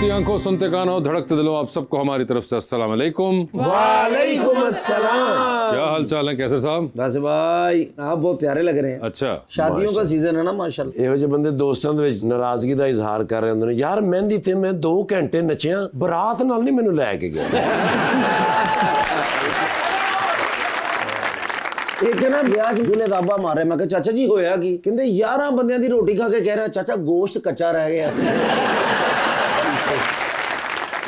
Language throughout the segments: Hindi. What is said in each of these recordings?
देखती आंखों, सुनते कानों, धड़कते दिलों, आप सबको हमारी तरफ से अस्सलाम वालेकुम। वालेकुम अस्सलाम। क्या हाल चाल है, कैसे साहब? बस भाई आप बहुत प्यारे लग रहे हैं। अच्छा, शादियों का सीजन है ना माशाल्लाह। ਇਹੋ ਜਿਹੇ ਬੰਦੇ ਦੋਸਤਾਂ ਦੇ ਵਿੱਚ ਨਾਰਾਜ਼ਗੀ ਦਾ ਇਜ਼ਹਾਰ ਕਰ ਰਹੇ ਹੁੰਦੇ ਨੇ, ਯਾਰ ਮਹਿੰਦੀ ਤੇ ਮੈਂ 2 ਘੰਟੇ ਨੱਚਿਆ, ਬਰਾਤ ਨਾਲ ਨਹੀਂ ਮੈਨੂੰ ਲੈ ਕੇ ਗਿਆ। एक ना ब्याह च दूल्हे दाबा मारे, मैं कहा चाचा जी होया की? कहंदे 11 बंदियां दी रोटी खा के कह रहा चाचा गोश्त कच्चा रह गया।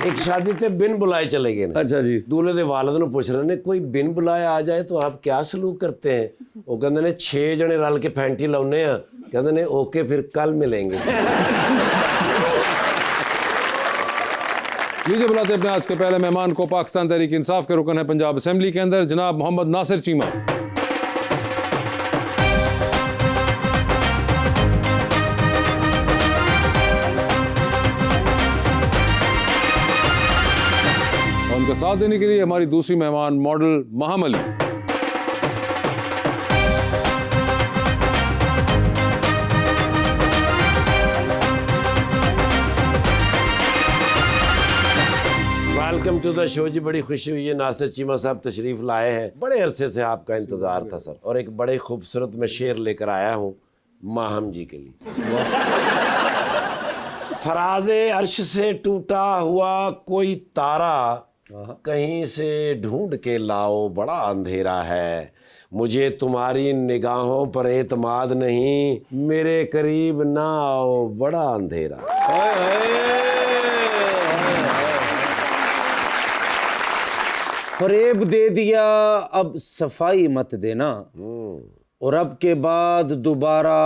एक शादी ते बिन बुलाए चले गए ने। अच्छा जी। दूल्हे दे वालिद ਨੂੰ ਪੁੱਛ ਰਹੇ ਨੇ ਕੋਈ ਬਿਨ ਬੁਲਾਏ ਆ ਜਾਏ तो आप क्या सलूक करते हैं? ਉਹ ਕਹਿੰਦੇ ਨੇ 6 ਜਣੇ ਰਲ ਕੇ ਫੈਂਟੀ ਲਾਉਨੇ ਆ, ਕਹਿੰਦੇ ਨੇ ओके फिर कल मिलेंगे। लीजिए बुलाते अपने आज के पहले मेहमान को। पाकिस्तान तहरीक इंसाफ के रुकन है पंजाब असेंबली के अंदर, जनाब मोहम्मद नासिर चीमा। और उनका साथ देने के लिए हमारी दूसरी मेहमान model Maham Ali. Welcome to the show जी। बड़ी खुशी हुई है, नासिर चीमा साहब तशरीफ लाए हैं। बड़े अरसे से आपका इंतज़ार था सर, और एक बड़े खूबसूरत मैं शेर लेकर आया हूँ माहम जी के लिए। फराज़े अर्श से टूटा हुआ कोई तारा, कहीं से ढूंढ के लाओ, बड़ा अंधेरा है। मुझे तुम्हारी निगाहों पर एतमाद नहीं, मेरे करीब ना आओ, बड़ा अंधेरा। फरेब दे दिया अब सफाई मत देना, और अब के बाद दोबारा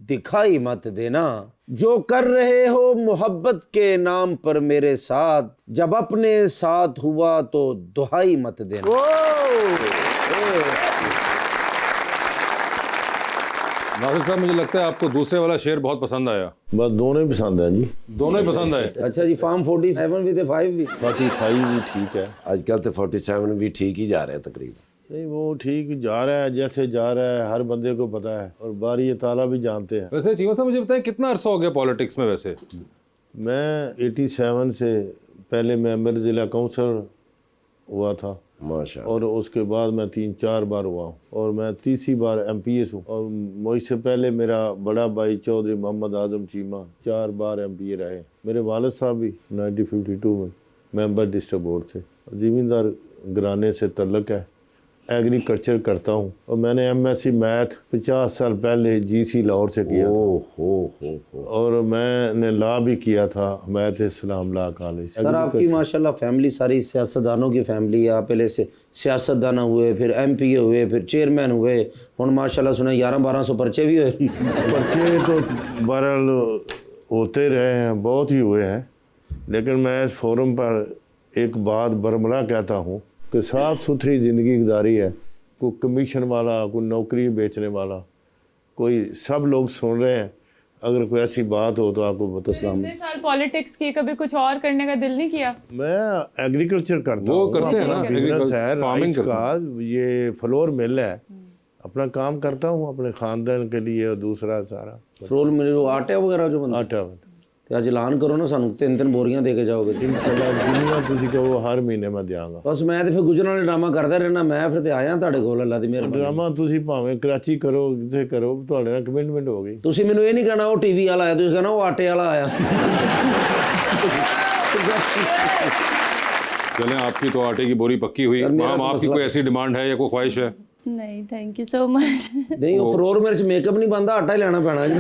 दिखाई मत देना। जो कर रहे हो मोहब्बत के नाम पर मेरे साथ, जब अपने साथ हुआ तो दुहाई मत देना। नासिर साहब, मुझे लगता है आपको दूसरे वाला शेर बहुत पसंद आया। बस दोनों ही पसंद है जी। दोनों ही पसंद आए। अच्छा जी, फार्म 47 विद 5 भी 45 भी ठीक है। आजकल तो 47 भी ठीक ही जा रहे हैं तकरीबन। नहीं वो ठीक जा रहा है, जैसे जा रहा है हर बंदे को पता है, और बारी ताला भी जानते हैं। वैसे चीमा साहब, मुझे बताएं कितना अरसा हो गया पॉलिटिक्स में? वैसे मैं 87 से पहले मेंबर ज़िला काउंसिलर हुआ था, माशाअल्लाह। और उसके बाद मैं 3-4 बार हुआ हूँ, और मैं तीसरी बार MPS हूँ। और मुझसे पहले मेरा बड़ा भाई चौधरी मोहम्मद आजम चीमा 4 बार MPA रहे। मेरे वालिद साहब भी 1952 में मेंबर डिस्ट्रिक्ट बोर्ड थे। ज़मींदार घराने से तल्लक है, एग्रीकल्चर करता हूँ, और मैंने MSc मैथ 50 साल पहले GC लाहौर से किया था। और मैंने लॉ भी किया था हमायत इस्लाम लॉ कॉलेज। सर आपकी माशाल्लाह फैमिली सारी सियासतदानों की फैमिली है। आप पहले से सियासतदान हुए, फिर MPA हुए, फिर चेयरमैन हुए, और माशाल्लाह सुना 1100-1200 पर्चे भी हुए। पर्चे तो बहरहाल होते रहे हैं, बहुत ही हुए हैं, लेकिन मैं इस फोरम पर एक बात बरमला कहता हूँ कि साफ़ सुथरी ज़िंदगी गुजारी है। कोई कमीशन वाला, कोई नौकरी बेचने वाला, कोई सब लोग सुन रहे हैं। अगर कोई ऐसी बात हो तो आपको बता। इतने साल पॉलिटिक्स की, कभी कुछ और करने का दिल नहीं किया? मैं एग्रीकल्चर करता हूँ, करते हैं ना, बिजनेस है, फार्मिंग राइस का, ये फ्लोर मिल है, अपना काम करता हूँ अपने ख़ानदान के लिए, और दूसरा सारा रोल मेरे वो आटे वगैरह जो बनता आटा। ਤੇ ਅੱਜ ਐਲਾਨ ਕਰੋ ਨਾ, ਸਾਨੂੰ 3-3 ਬੋਰੀਆਂ ਦੇ ਕੇ ਜਾਓਗੇ। ਜਿੰਨੀਆਂ ਤੁਸੀਂ ਕਹੋ ਹਰ ਮਹੀਨੇ ਮੈਂ ਦਿਆਂਗਾ। ਬਸ ਮੈਂ ਤੇ ਫਿਰ ਗੁਜਰਨ ਵਾਲੇ ਡਰਾਮਾ ਕਰਦਾ ਰਹਿਣਾ, ਮੈਂ ਫਿਰ ਤੇ ਆਇਆ ਤੁਹਾਡੇ ਕੋਲ, ਅੱਲਾ ਦੀ ਮਿਹਰਬਾਨੀ। ਡਰਾਮਾ ਤੁਸੀਂ ਭਾਵੇਂ ਕਰਾਚੀ ਕਰੋ, ਕਿਤੇ ਕਰੋ, ਤੁਹਾਡੇ ਨਾਲ ਕਮਿਟਮੈਂਟ ਹੋ ਗਈ। ਤੁਸੀਂ ਮੈਨੂੰ ਇਹ ਨਹੀਂ ਕਹਿਣਾ ਉਹ TV ਵਾਲਾ ਆਇਆ, ਤੁਸੀਂ ਕਹਿਣਾ ਉਹ ਆਟੇ ਵਾਲਾ ਆਇਆ। चलें, आपकी तो आटे की बोरी पक्की हुई। मैम, आपकी कोई ऐसी डिमांड है या कोई ख्वाहिश है? नहीं, थैंक यू सो मच। ਨਹੀਂ ਉਹ ਫਲੋਰ ਮੇਰੇ ਚ ਮੇਕਅਪ ਨਹੀਂ ਬੰਦਾ, ਆਟਾ ਹੀ ਲੈਣਾ ਪੈਣਾ ਜੀ।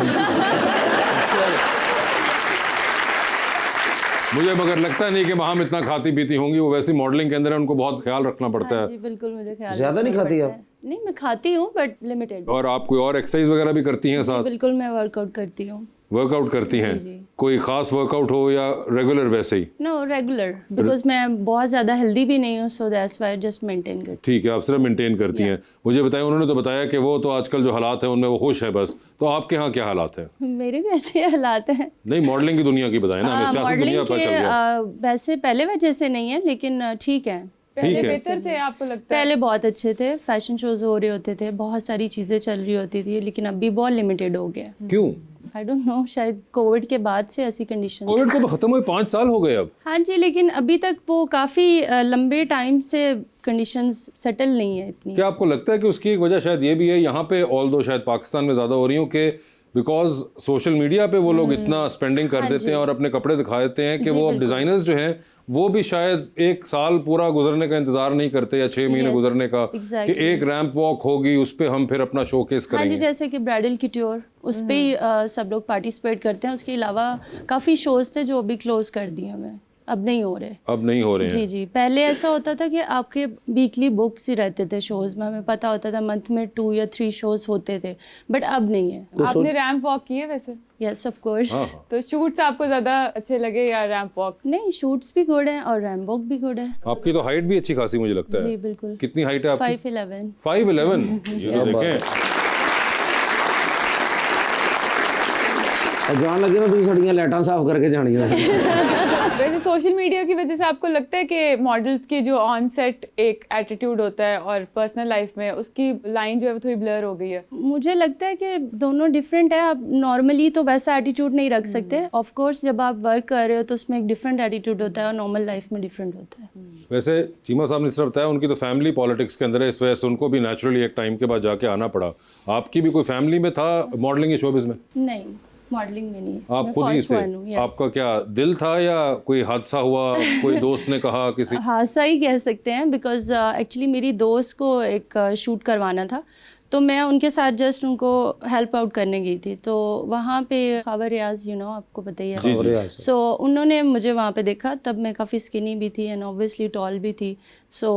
मुझे मगर लगता नहीं कि माहम इतना खाती पीती होंगी। वो वैसी मॉडलिंग के अंदर है, उनको बहुत ख्याल रखना पड़ता है। जी बिल्कुल, मुझे ख्याल ज्यादा नहीं खाती आप? नहीं, मैं खाती हूँ बट लिमिटेड। और आप कोई और एक्सरसाइज वगैरह भी करती हैं साथ? बिल्कुल, मैं वर्कआउट करती हूँ। वर्कआउट करती हैं? जी। कोई खास वर्कआउट हो या रेगुलर वैसे ही? नो, रेगुलर, बिकॉज मैं बहुत ज़्यादा हेल्दी भी नहीं हूँ, so that's why just maintain करती ठीक है, आप सिर्फ मेंटेन करती हैं। मुझे बताएं, उन्होंने तो बताया कि वो तो आजकल जो हालात हैं उनमें वो खुश है बस, तो आपके यहाँ क्या हालात हैं? हूँ। मेरे भी ऐसे हालात हैं। नहीं, मॉडलिंग की दुनिया की बताएं ना, हमें सियासत दुनिया मॉडलिंग पता चल गया। के वैसे पहले वजह से नहीं है, लेकिन ठीक है। ठीक है। बेहतर थे आपको लगता है? पहले बहुत अच्छे थे, फैशन शोज हो रहे होते थे, बहुत सारी चीज़ें चल रही होती थी, लेकिन अभी बहुत लिमिटेड हो गया। क्यों? आई डोंट नो, शायद कोविड के बाद से ऐसी कंडीशन। कोविड को तो खत्म हुए 5 साल हो गए अब। हाँ जी, लेकिन अभी तक वो काफ़ी लंबे टाइम से कंडीशंस सेटल नहीं है इतनी। क्या आपको लगता है कि उसकी एक वजह शायद ये भी है, यहाँ पे ऑल्दो शायद पाकिस्तान में ज़्यादा हो रही हूँ कि बिकॉज सोशल मीडिया पे वो लोग इतना स्पेंडिंग कर देते हैं और अपने कपड़े दिखा देते हैं कि वो अब डिज़ाइनर्स जो हैं वो भी शायद एक साल पूरा गुजरने का इंतजार नहीं करते या 6 महीने गुजरने का कि एक रैंप वॉक होगी उस पे हम फिर अपना शोकेस हाँ जी, करेंगे। जैसे कि ब्राइडल किट्योर उस पे ही सब लोग पार्टिसिपेट करते हैं। उसके अलावा काफ़ी शोज थे जो अभी क्लोज कर दिए हमें, अब नहीं हो रहे। अब नहीं हो रहे हैं। जी जी, पहले ऐसा होता था कि आपके वीकली बुक्स ही रहते थे शोज में, हमें पता होता था मंथ में 2 या 3 शोज होते थे, बट अब नहीं है। आपने रैंप वॉक किए वैसे? Yes of course. तो शूट्स आपको ज्यादा अच्छे लगे या रैंप वॉक? नहीं, शूट्स भी गुड हैं और रैम्प वॉक भी गुड है। आपकी तो हाइट भी अच्छी खासी मुझे लगता है। जी बिल्कुल। कितनी हाइट है आपकी? 5'11". 5'11". ये तो देखें, जान लगे ना तुम सड़ियां लाइटां साफ करके जानियां। वैसे सोशल मीडिया की वजह से आपको लगता है कि मॉडल्स की जो ऑन सेट एक एटीट्यूड होता है और पर्सनल लाइफ में उसकी लाइन जो है वो थोड़ी ब्लर हो गई है? मुझे लगता है कि दोनों डिफरेंट है। आप नॉर्मली तो वैसा एटीट्यूड नहीं रख सकते। ऑफ कोर्स जब आप वर्क कर रहे हो तो उसमें एक डिफरेंट एटीट्यूड होता है और नॉर्मल लाइफ में डिफरेंट होता है। वैसे चीमा साहब ने सिर्फ बताया उनकी तो फैमिली पॉलिटिक्स के अंदर है, इस वजह से उनको भी नेचुरली एक टाइम के बाद जाके आना पड़ा। आपकी भी कोई फैमिली में था मॉडलिंग के शोबिज़ में? नहीं, मॉडलिंग में नहीं। आप मैं खुद ही first से? one हूँ, yes। आपका क्या दिल था या कोई हादसा हुआ, कोई दोस्त ने कहा किसी? हादसा ही कह सकते हैं, बिकॉज एक्चुअली मेरी दोस्त को एक शूट करवाना था, तो मैं उनके साथ जस्ट उनको हेल्प आउट करने गई थी। तो वहाँ पे खबर रियाज, यू नो, आपको पता ही है। सो उन्होंने मुझे वहाँ पे देखा, तब मैं काफ़ी स्किनी भी थी एंड ऑब्वियसली टॉल भी थी। सो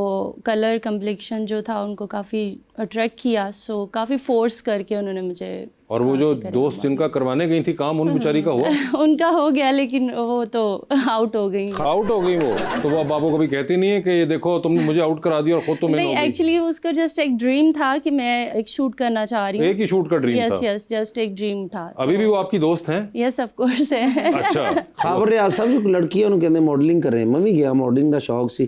कलर कम्प्लेक्शन जो था उनको काफ़ी अट्रैक्ट किया, सो काफ़ी फोर्स करके उन्होंने मुझे। और वो जो दोस्त जिनका करवाने गई थी काम, उन बेचारी का हुआ? उनका हो गया, लेकिन वो तो आउट हो गई। आउट हो गई वो तो वो अब आपको कभी कहती नहीं है कि ये देखो तुमने मुझे आउट करा दिया और खुद तो मैं नहीं, एक्चुअली उसका जस्ट एक ड्रीम था कि मैं एक शूट करना चाह रही हूँ। एक ही शूट का ड्रीम था? यस यस, जस्ट एक ड्रीम था। अभी भी वो आपकी दोस्त हैं? यस ऑफ कोर्स है। अच्छा। खबर रियाज साहब जो लड़की है उन्हें कहते मॉडलिंग कर रहे हैं। मैं भी गया, मॉडलिंग का शौक सी।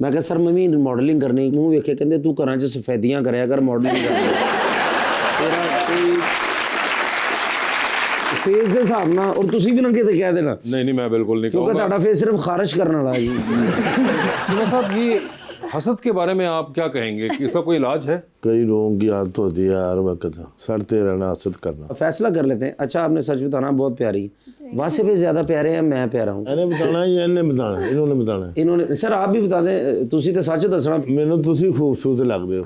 मैं कहा सर मैं भी मॉडलिंग करनी, मूँह वेखे कहते तू घरां च सफेदियां कराया कर, मॉडलिंग फेस ਦੇ ਹਿਸਾਬ ਨਾਲ। और ਤੁਸੀਂ भी ना किते कह देना। नहीं मैं बिल्कुल नहीं क्योंकि ਤੁਹਾਡਾ फेस सिर्फ खारिश करने वाला है जी। चीमा साहब ये हसद के बारे में आप क्या कहेंगे कि इसका कोई इलाज है? कई लोगों की आदत होती है हर वक्त सड़ते रहना, हसद करना। फैसला कर लेते हैं। अच्छा आपने सच बताना, बहुत प्यारी। वासे पे ज्यादा प्यारे हैं, मैं प्यारा हूँ? इन्हें बताना है या इन्हें बताना है? इन्होंने बताना है। इन्होंने। सर आप भी बता दें, तुसी तो सच दसना। मैनू तुसी खूबसूरत लगते हो।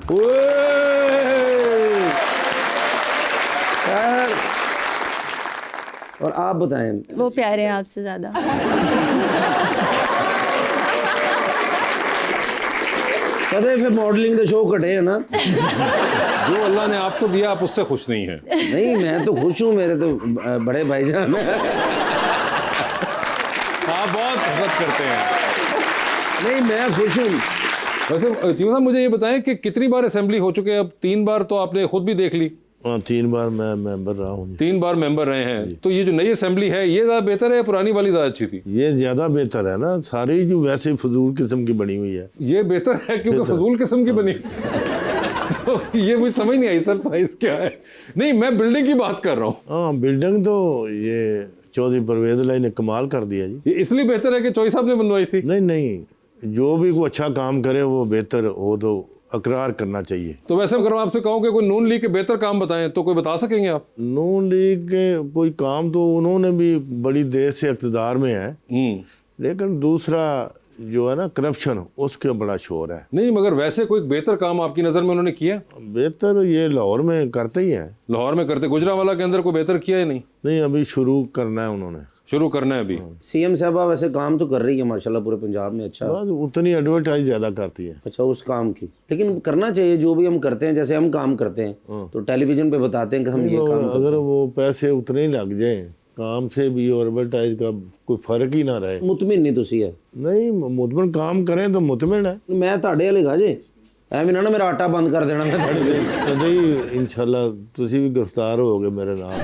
और आप बताएं। वो प्यारे हैं आपसे ज़्यादा। कदे फिर मॉडलिंग के शो कटे है ना। जो अल्लाह ने आपको दिया आप उससे खुश नहीं हैं? नहीं मैं तो खुश हूँ, मेरे तो बड़े भाईजान हैं। आप बहुत हसद करते हैं। नहीं मैं खुश हूँ। वैसे चीमा साहब मुझे ये बताएं कि कितनी बार असेंबली हो चुके हैं अब? 3 बार तो आपने खुद भी देख ली। हाँ 3 बार मैं मेंबर रहा हूँ। 3 बार मेंबर रहे हैं, तो ये जो नई असेंबली है ये ज़्यादा बेहतर है या पुरानी वाली ज़्यादा अच्छी थी? ये ज़्यादा बेहतर है ना, सारी जो वैसे फजूल किस्म की बनी हुई है। ये बेहतर है क्योंकि फजूल किस्म की बनी। तो ये मुझे समझ नहीं आई सर साइज क्या है। नहीं मैं बिल्डिंग की बात कर रहा हूँ। हाँ बिल्डिंग तो ये चौधरी परवेज लाई ने कमाल कर दिया जी। ये इसलिए बेहतर है कि चौधरी साहब ने बनवाई थी? नहीं जो भी कोई अच्छा काम करे वो बेहतर हो तो अकरार करना चाहिए। तो वैसे अगर मैं आपसे कहूँ कि कोई नून लीग के बेहतर काम बताएं तो कोई बता सकेंगे आप? नून लीग के कोई काम तो उन्होंने भी बड़ी देर से इक़्तिदार में है, लेकिन दूसरा जो है ना करप्शन, उसके बड़ा शोर है। नहीं मगर वैसे कोई बेहतर काम आपकी नज़र में उन्होंने किया? बेहतर ये लाहौर में करते ही है। लाहौर में करते, गुजरांवाला के अंदर कोई बेहतर किया ही नहीं? नहीं अभी शुरू करना है, उन्होंने शुरू करना है अभी। सीएम साहबा वैसे काम तो कर रही है माशाल्लाह पूरे पंजाब में। अच्छा बस उतनी एडवर्टाइज ज़्यादा करती है। अच्छा उस काम की, लेकिन करना चाहिए। जो भी हम करते हैं, जैसे हम काम करते हैं तो टेलीविजन पे बताते हैं कि हम ये काम अगर वो पैसे उतने ही लग जाए काम से भी और एडवर्टाइज का कोई फर्क ही ना रहे। मुतमिन नहीं तुसी है? नहीं मुतमिन काम करें तो मुतमिन है। मैं ਤੁਹਾਡੇ ਵਾਲੇ ਗਾ ਜੇ ਐਵੇਂ ਨਾ ਮੇਰਾ ਆਟਾ ਬੰਦ ਕਰ ਦੇਣਾ ਮੈਂ ਤੁਹਾਡੇ कदे इंशाल्लाह तुसी भी गिरफ्तार होगे मेरे नाल।